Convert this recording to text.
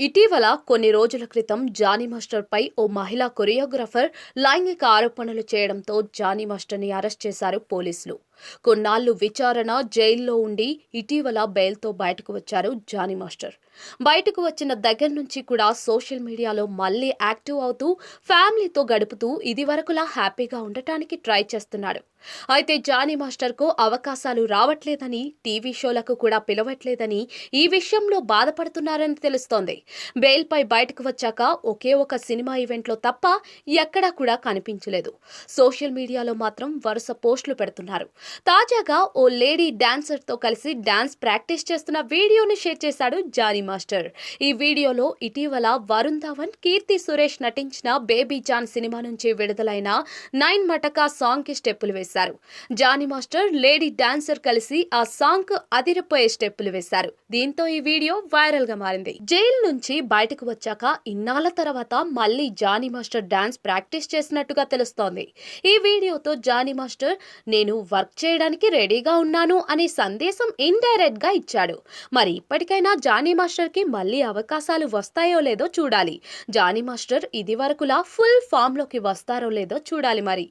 ఇటీవల కొన్ని రోజుల క్రితం జానీ మాస్టర్పై ఓ మహిళా కొరియోగ్రాఫర్ లైంగిక ఆరోపణలు చేయడంతో జానీ మాస్టర్ని అరెస్ట్ చేశారు పోలీసులు. కొన్నాళ్లు విచారణ, జైల్లో ఉండి ఇటీవల బెయిల్తో బయటకు వచ్చారు జానీ మాస్టర్. బయటకు వచ్చిన దగ్గర నుంచి కూడా సోషల్ మీడియాలో మళ్లీ యాక్టివ్ అవుతూ ఫ్యామిలీతో గడుపుతూ ఇదివరకులా హ్యాపీగా ఉండటానికి ట్రై చేస్తున్నాడు. అయితే జానీ మాస్టర్కు అవకాశాలు రావట్లేదని, టీవీ షోలకు కూడా పిలవట్లేదని, ఈ విషయంలో బాధపడుతున్నారని తెలుస్తోంది. బెయిల్పై బయటకు వచ్చాక ఒకే ఒక సినిమా ఈవెంట్లో తప్ప ఎక్కడా కూడా కనిపించలేదు. సోషల్ మీడియాలో మాత్రం వరుస పోస్టులు పెడుతున్నారు. తాజాగా ఓ లేడీ డాన్సర్తో కలిసి డాన్స్ ప్రాక్టీస్ చేస్తున్న వీడియోని షేర్ చేశాడు జానీ మాస్టర్. ఈ వీడియోలో ఇటీవల వరుణ్ ధవన్, కీర్తి సురేష్ నటించిన బేబీ జాన్ సినిమా నుంచి విడుదలైన 9 మటకా సాంగ్ కి స్టెప్పులు వేశారు. జానీ మాస్టర్, లేడీ డాన్సర్ కలిసి ఆ సాంగ్ కు అదిరిపోయే స్టెప్పులు వేశారు. దీంతో ఈ వీడియో వైరల్ గా మారింది. జైలు నుంచి బయటకు వచ్చాక ఇన్నాళ్ల తర్వాత మళ్లీ జానీ మాస్టర్ డాన్స్ ప్రాక్టీస్ చేసినట్టుగా తెలుస్తోంది. ఈ వీడియోతో జానీ మాస్టర్ నేను వర్క్ చేయడానికి రెడీగా ఉన్నాను అనే సందేశం ఇండైరెక్ట్ గా ఇచ్చాడు. మరి ఇప్పటికైనా జానీ మాస్టర్ కి మళ్లీ అవకాశాలు వస్తాయో లేదో చూడాలి. జానీ మాస్టర్ ఇది వరకులా ఫుల్ ఫామ్ లోకి వస్తారో లేదో చూడాలి మరి.